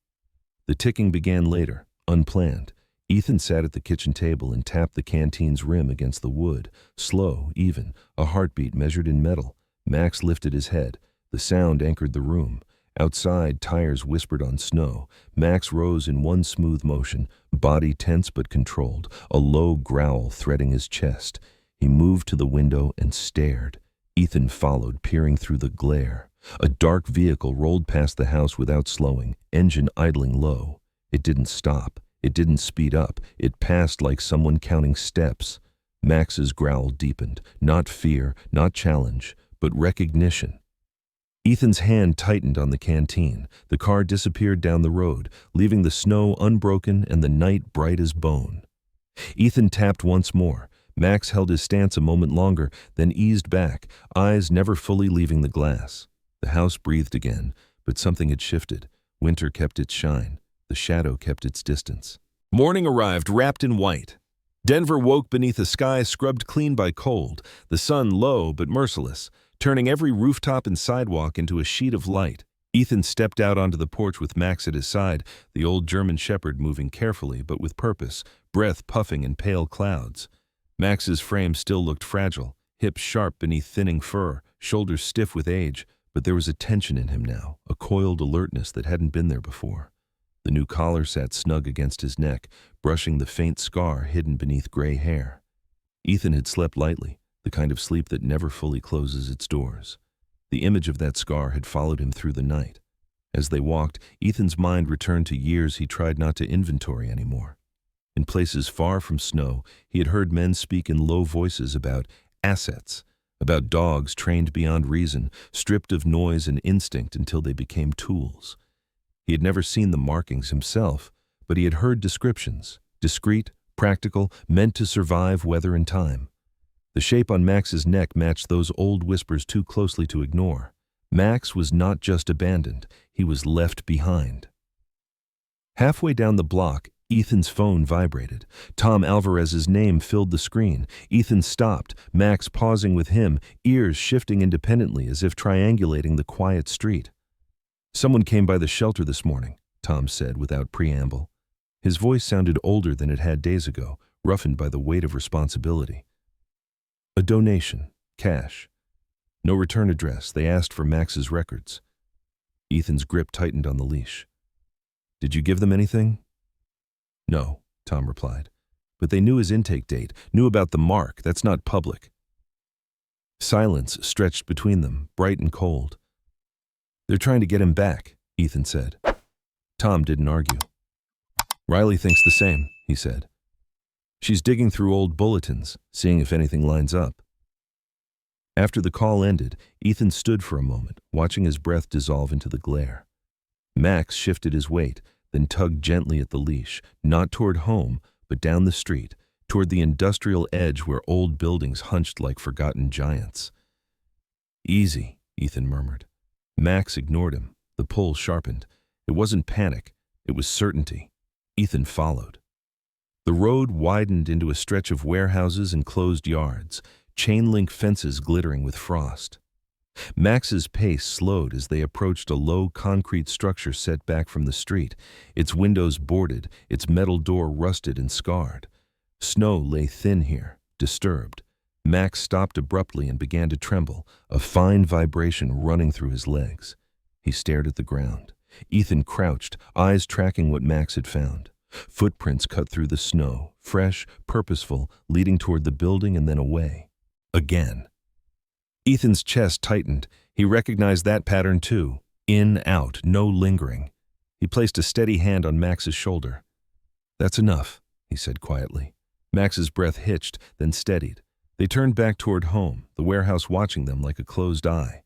Speaker 1: The ticking began later, unplanned. Ethan sat at the kitchen table and tapped the canteen's rim against the wood, slow, even, a heartbeat measured in metal. Max lifted his head. The sound anchored the room. Outside, tires whispered on snow. Max rose in one smooth motion, body tense but controlled, a low growl threading his chest. He moved to the window and stared. Ethan followed, peering through the glare. A dark vehicle rolled past the house without slowing, engine idling low. It didn't stop. It didn't speed up. It passed like someone counting steps. Max's growl deepened. Not fear, not challenge, but recognition. Ethan's hand tightened on the canteen. The car disappeared down the road, leaving the snow unbroken and the night bright as bone. Ethan tapped once more. Max held his stance a moment longer, then eased back, eyes never fully leaving the glass. The house breathed again, but something had shifted. Winter kept its shine. The shadow kept its distance. Morning arrived wrapped in white. Denver woke beneath a sky scrubbed clean by cold, the sun low but merciless, turning every rooftop and sidewalk into a sheet of light. Ethan stepped out onto the porch with Max at his side, the old German shepherd moving carefully but with purpose, breath puffing in pale clouds. Max's frame still looked fragile, hips sharp beneath thinning fur, shoulders stiff with age, but there was a tension in him now, a coiled alertness that hadn't been there before. The new collar sat snug against his neck, brushing the faint scar hidden beneath gray hair. Ethan had slept lightly, the kind of sleep that never fully closes its doors. The image of that scar had followed him through the night. As they walked, Ethan's mind returned to years he tried not to inventory anymore. In places far from snow, he had heard men speak in low voices about assets, about dogs trained beyond reason, stripped of noise and instinct until they became tools. He had never seen the markings himself, but he had heard descriptions, discreet, practical, meant to survive weather and time. The shape on Max's neck matched those old whispers too closely to ignore. Max was not just abandoned, he was left behind. Halfway down the block, Ethan's phone vibrated. Tom Alvarez's name filled the screen. Ethan stopped, Max pausing with him, ears shifting independently as if triangulating the quiet street. "Someone came by the shelter this morning," Tom said without preamble. His voice sounded older than it had days ago, roughened by the weight of responsibility. "A donation, cash. No return address. They asked for Max's records." Ethan's grip tightened on the leash. "Did you give them anything?" "No," Tom replied. "But they knew his intake date, knew about the mark. That's not public." Silence stretched between them, bright and cold. "They're trying to get him back," Ethan said. Tom didn't argue. "Riley thinks the same," he said. "She's digging through old bulletins, seeing if anything lines up." After the call ended, Ethan stood for a moment, watching his breath dissolve into the glare. Max shifted his weight, then tugged gently at the leash, not toward home, but down the street, toward the industrial edge where old buildings hunched like forgotten giants. "Easy," Ethan murmured. Max ignored him. The pull sharpened. It wasn't panic, it was certainty. Ethan followed. The road widened into a stretch of warehouses and closed yards, chain-link fences glittering with frost. Max's pace slowed as they approached a low concrete structure set back from the street, its windows boarded, its metal door rusted and scarred. Snow lay thin here, disturbed. Max stopped abruptly and began to tremble, a fine vibration running through his legs. He stared at the ground. Ethan crouched, eyes tracking what Max had found. Footprints cut through the snow, fresh, purposeful, leading toward the building and then away. Again. Ethan's chest tightened. He recognized that pattern too. In, out, no lingering. He placed a steady hand on Max's shoulder. "That's enough," he said quietly. Max's breath hitched, then steadied. They turned back toward home, the warehouse watching them like a closed eye.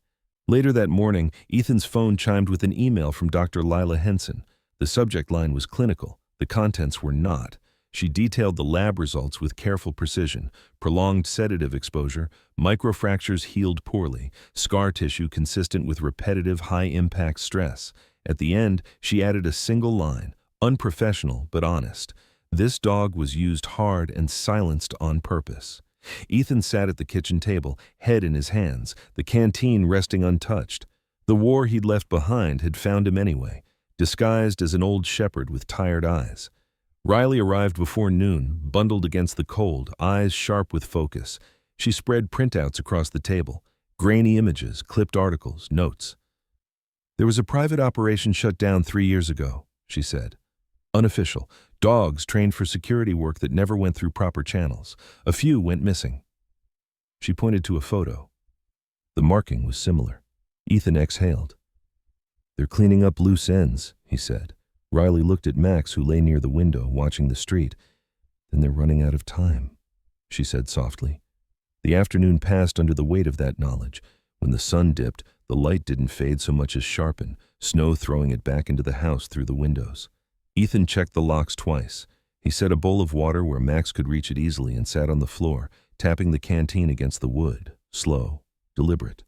Speaker 1: Later that morning, Ethan's phone chimed with an email from Dr. Lila Henson. The subject line was clinical. The contents were not. She detailed the lab results with careful precision. Prolonged sedative exposure, microfractures healed poorly, scar tissue consistent with repetitive high-impact stress. At the end, she added a single line, unprofessional but honest. This dog was used hard and silenced on purpose. Ethan sat at the kitchen table, head in his hands, the canteen resting untouched. The war he'd left behind had found him anyway, disguised as an old shepherd with tired eyes. Riley arrived before noon, bundled against the cold, eyes sharp with focus. She spread printouts across the table, grainy images, clipped articles, notes. "There was a private operation shut down 3 years ago," she said. "Unofficial. Dogs trained for security work that never went through proper channels. A few went missing." She pointed to a photo. The marking was similar. Ethan exhaled. "They're cleaning up loose ends," he said. Riley looked at Max, who lay near the window, watching the street. "Then they're running out of time," she said softly. The afternoon passed under the weight of that knowledge. When the sun dipped, the light didn't fade so much as sharpen, snow throwing it back into the house through the windows. Ethan checked the locks twice. He set a bowl of water where Max could reach it easily and sat on the floor, tapping the canteen against the wood, slow, deliberate.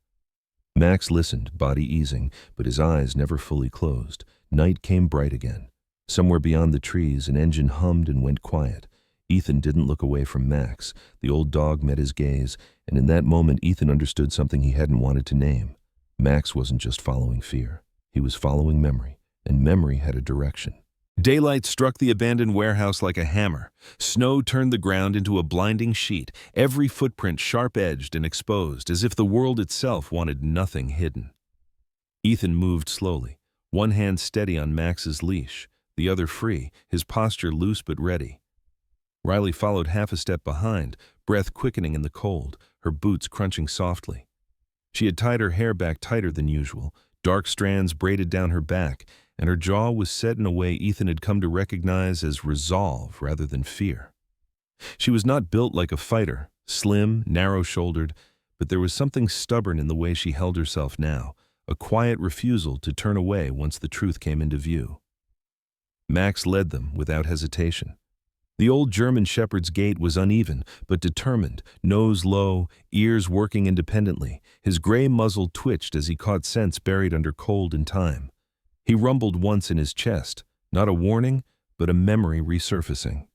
Speaker 1: Max listened, body easing, but his eyes never fully closed. Night came bright again. Somewhere beyond the trees, an engine hummed and went quiet. Ethan didn't look away from Max. The old dog met his gaze, and in that moment Ethan understood something he hadn't wanted to name. Max wasn't just following fear. He was following memory, and memory had a direction. Daylight struck the abandoned warehouse like a hammer. Snow turned the ground into a blinding sheet, every footprint sharp-edged and exposed, as if the world itself wanted nothing hidden. Ethan moved slowly, one hand steady on Max's leash, the other free, his posture loose but ready. Riley followed half a step behind, breath quickening in the cold, her boots crunching softly. She had tied her hair back tighter than usual, dark strands braided down her back, and her jaw was set in a way Ethan had come to recognize as resolve rather than fear. She was not built like a fighter, slim, narrow-shouldered, but there was something stubborn in the way she held herself now, a quiet refusal to turn away once the truth came into view. Max led them without hesitation. The old German shepherd's gait was uneven, but determined, nose low, ears working independently. His gray muzzle twitched as he caught scents buried under cold and time. He rumbled once in his chest, not a warning, but a memory resurfacing.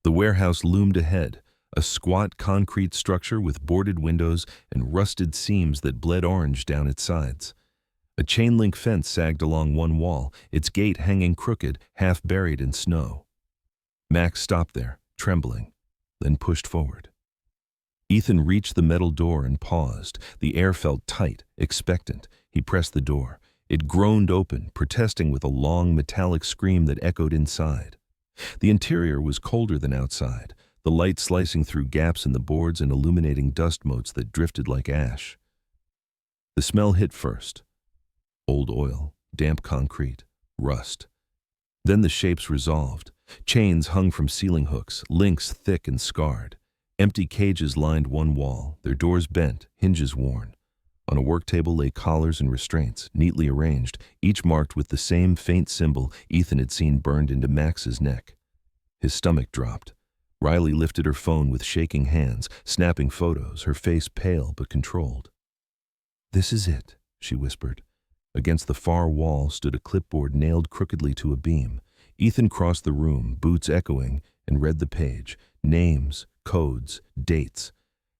Speaker 1: The warehouse loomed ahead, a squat concrete structure with boarded windows and rusted seams that bled orange down its sides. A chain-link fence sagged along one wall, its gate hanging crooked, half buried in snow. Max stopped there, trembling, then pushed forward. Ethan reached the metal door and paused. The air felt tight, expectant. He pressed the door. It groaned open, protesting with a long metallic scream that echoed inside. The interior was colder than outside, the light slicing through gaps in the boards and illuminating dust motes that drifted like ash. The smell hit first. Old oil, damp concrete, rust. Then the shapes resolved. Chains hung from ceiling hooks, links thick and scarred. Empty cages lined one wall, their doors bent, hinges worn. On a work table lay collars and restraints, neatly arranged, each marked with the same faint symbol Ethan had seen burned into Max's neck. His stomach dropped. Riley lifted her phone with shaking hands, snapping photos, her face pale but controlled. "This is it," she whispered. Against the far wall stood a clipboard nailed crookedly to a beam. Ethan crossed the room, boots echoing, and read the page. Names, codes, dates.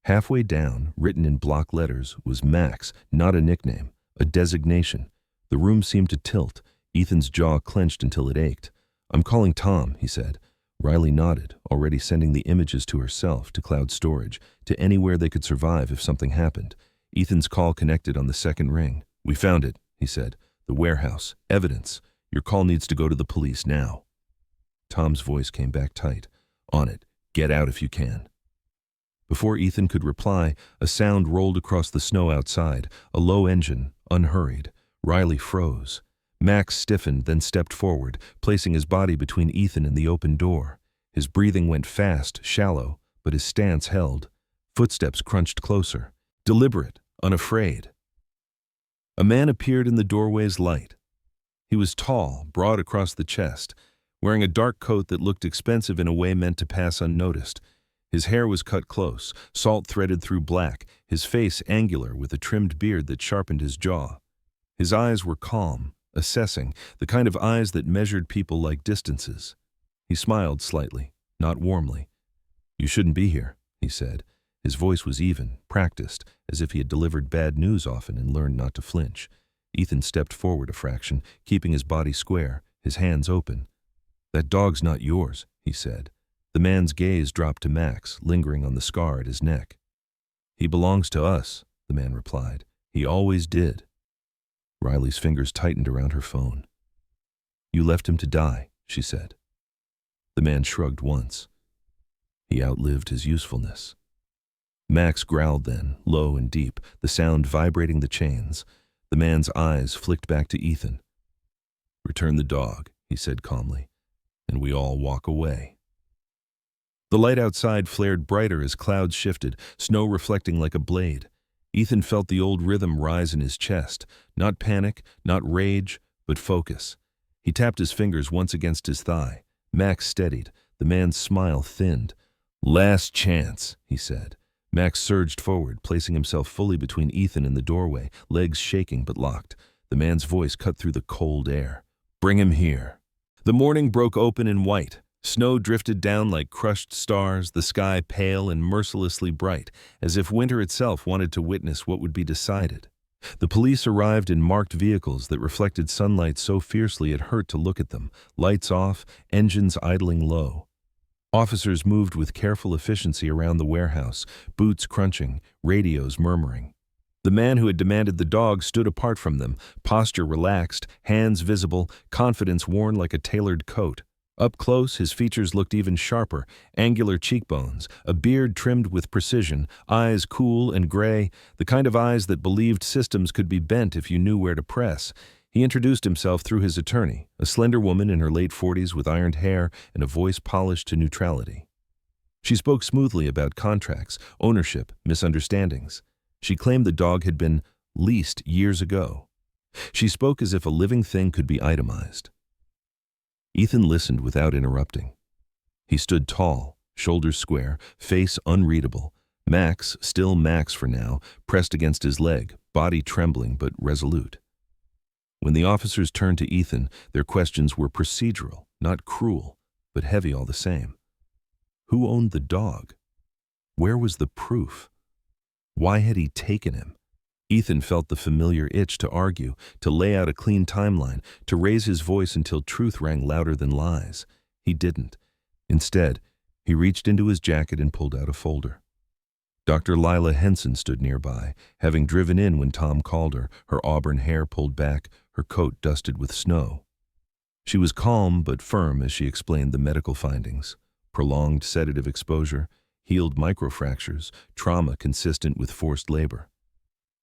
Speaker 1: Halfway down, written in block letters, was Max, not a nickname, a designation. The room seemed to tilt. Ethan's jaw clenched until it ached. "I'm calling Tom," he said. Riley nodded, already sending the images to herself, to cloud storage, to anywhere they could survive if something happened. Ethan's call connected on the second ring. "We found it," he said. "The warehouse. Evidence. Your call needs to go to the police now." Tom's voice came back tight. "On it. Get out if you can." Before Ethan could reply, a sound rolled across the snow outside, a low engine, unhurried. Riley froze. Max stiffened, then stepped forward, placing his body between Ethan and the open door. His breathing went fast, shallow, but his stance held. Footsteps crunched closer, deliberate, unafraid. A man appeared in the doorway's light. He was tall, broad across the chest, wearing a dark coat that looked expensive in a way meant to pass unnoticed. His hair was cut close, salt threaded through black, his face angular with a trimmed beard that sharpened his jaw. His eyes were calm, assessing, the kind of eyes that measured people like distances. He smiled slightly, not warmly. "You shouldn't be here," he said. His voice was even, practiced, as if he had delivered bad news often and learned not to flinch. Ethan stepped forward a fraction, keeping his body square, his hands open. "That dog's not yours," he said. The man's gaze dropped to Max, lingering on the scar at his neck. "He belongs to us," the man replied. "He always did." Riley's fingers tightened around her phone. "You left him to die," she said. The man shrugged once. "He outlived his usefulness." Max growled then, low and deep, the sound vibrating the chains. The man's eyes flicked back to Ethan. "Return the dog," he said calmly, "and we all walk away." The light outside flared brighter as clouds shifted, snow reflecting like a blade. Ethan felt the old rhythm rise in his chest, not panic, not rage, but focus. He tapped his fingers once against his thigh. Max steadied. The man's smile thinned. "Last chance," he said. Max surged forward, placing himself fully between Ethan and the doorway, legs shaking but locked. The man's voice cut through the cold air. "Bring him here." The morning broke open in white. Snow drifted down like crushed stars, the sky pale and mercilessly bright, as if winter itself wanted to witness what would be decided. The police arrived in marked vehicles that reflected sunlight so fiercely it hurt to look at them, lights off, engines idling low. Officers moved with careful efficiency around the warehouse, boots crunching, radios murmuring. The man who had demanded the dog stood apart from them, posture relaxed, hands visible, confidence worn like a tailored coat. Up close, his features looked even sharper, angular cheekbones, a beard trimmed with precision, eyes cool and gray, the kind of eyes that believed systems could be bent if you knew where to press. He introduced himself through his attorney, a slender woman in her late 40s with ironed hair and a voice polished to neutrality. She spoke smoothly about contracts, ownership, misunderstandings. She claimed the dog had been leased years ago. She spoke as if a living thing could be itemized. Ethan listened without interrupting. He stood tall, shoulders square, face unreadable. Max, still Max for now, pressed against his leg, body trembling but resolute. When the officers turned to Ethan, their questions were procedural, not cruel, but heavy all the same. Who owned the dog? Where was the proof? Why had he taken him? Ethan felt the familiar itch to argue, to lay out a clean timeline, to raise his voice until truth rang louder than lies. He didn't. Instead, he reached into his jacket and pulled out a folder. Dr. Lila Henson stood nearby, having driven in when Tom called her, her auburn hair pulled back, her coat dusted with snow. She was calm but firm as she explained the medical findings: prolonged sedative exposure, healed microfractures, trauma consistent with forced labor.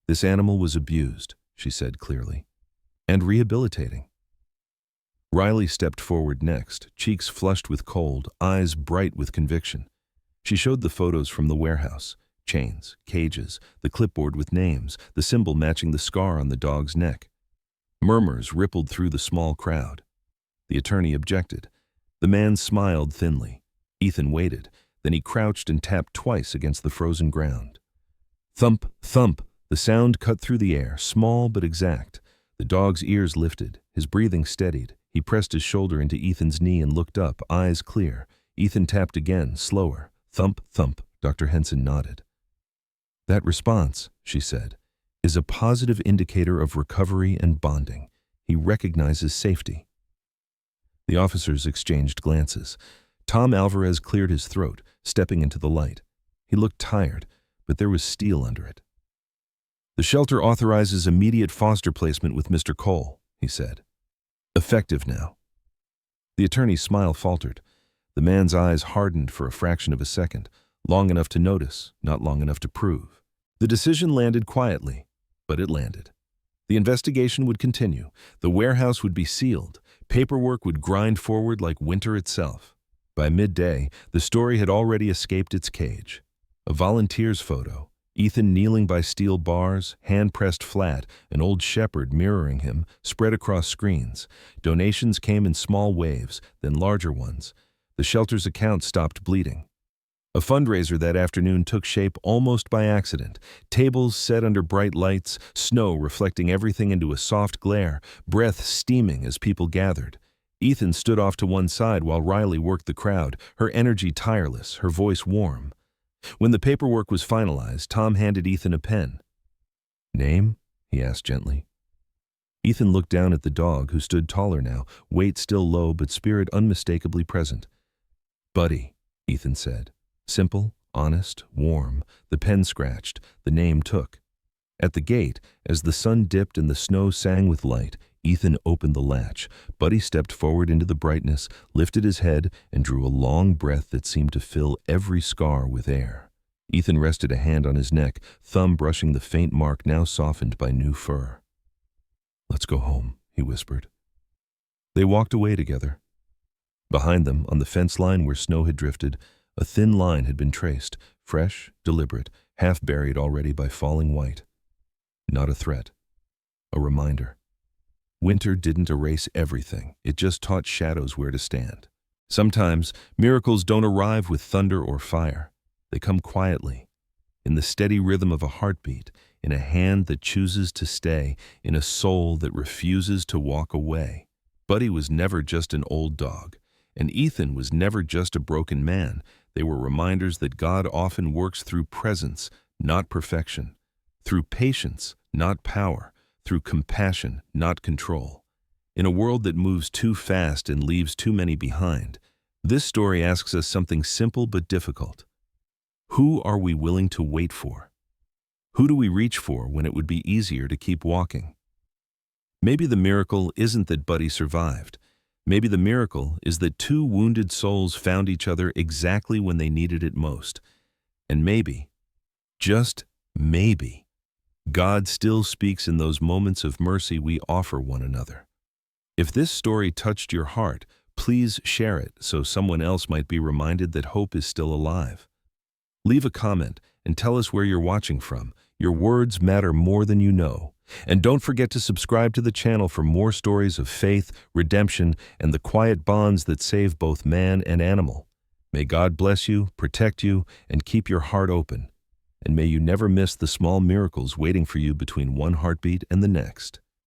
Speaker 1: This animal was abused, she said clearly, and rehabilitating. Riley stepped forward next, cheeks flushed with cold, eyes bright with conviction. She showed the photos from the warehouse: chains, cages, the clipboard with names, the symbol matching the scar on the dog's neck. Murmurs rippled through the small crowd. The attorney objected. The man smiled thinly. Ethan waited, then he crouched and tapped twice against the frozen ground. Thump, thump. The sound cut through the air, small but exact. The dog's ears lifted, his breathing steadied. He pressed his shoulder into Ethan's knee and looked up, eyes clear. Ethan tapped again, slower. Thump, thump. Dr. Henson nodded. "That response," she said, "is a positive indicator of recovery and bonding. He recognizes safety." The officers exchanged glances. Tom Alvarez cleared his throat, stepping into the light. He looked tired, but there was steel under it. "The shelter authorizes immediate foster placement with Mr. Cole," he said. "Effective now." The attorney's smile faltered. The man's eyes hardened for a fraction of a second, long enough to notice, not long enough to prove. The decision landed quietly, but it landed. The investigation would continue. The warehouse would be sealed. Paperwork would grind forward like winter itself. By midday, the story had already escaped its cage. A volunteer's photo, Ethan kneeling by steel bars, hand pressed flat, an old shepherd mirroring him, spread across screens. Donations came in small waves, then larger ones. The shelter's account stopped bleeding. A fundraiser that afternoon took shape almost by accident. Tables set under bright lights, snow reflecting everything into a soft glare, breath steaming as people gathered. Ethan stood off to one side while Riley worked the crowd, her energy tireless, her voice warm. When the paperwork was finalized, Tom handed Ethan a pen. "Name?" he asked gently. Ethan looked down at the dog, who stood taller now, weight still low but spirit unmistakably present. "Buddy," Ethan said. Simple, honest, warm. The pen scratched, the name took. At the gate, as the sun dipped and the snow sang with light, Ethan opened the latch. Buddy stepped forward into the brightness, lifted his head, and drew a long breath that seemed to fill every scar with air. Ethan rested a hand on his neck, thumb brushing the faint mark now softened by new fur. "Let's go home," he whispered. They walked away together. Behind them, on the fence line where snow had drifted, a thin line had been traced, fresh, deliberate, half buried already by falling white. Not a threat, a reminder. Winter didn't erase everything, it just taught shadows where to stand. Sometimes, miracles don't arrive with thunder or fire. They come quietly, in the steady rhythm of a heartbeat, in a hand that chooses to stay, in a soul that refuses to walk away. Buddy was never just an old dog, and Ethan was never just a broken man. They were reminders that God often works through presence, not perfection, through patience, not power, through compassion, not control. In a world that moves too fast and leaves too many behind, this story asks us something simple but difficult. Who are we willing to wait for? Who do we reach for when it would be easier to keep walking? Maybe the miracle isn't that Buddy survived. Maybe the miracle is that two wounded souls found each other exactly when they needed it most. And maybe, just maybe, God still speaks in those moments of mercy we offer one another. If this story touched your heart, please share it so someone else might be reminded that hope is still alive. Leave a comment and tell us where you're watching from. Your words matter more than you know. And don't forget to subscribe to the channel for more stories of faith, redemption, and the quiet bonds that save both man and animal. May God bless you, protect you, and keep your heart open. And may you never miss the small miracles waiting for you between one heartbeat and the next.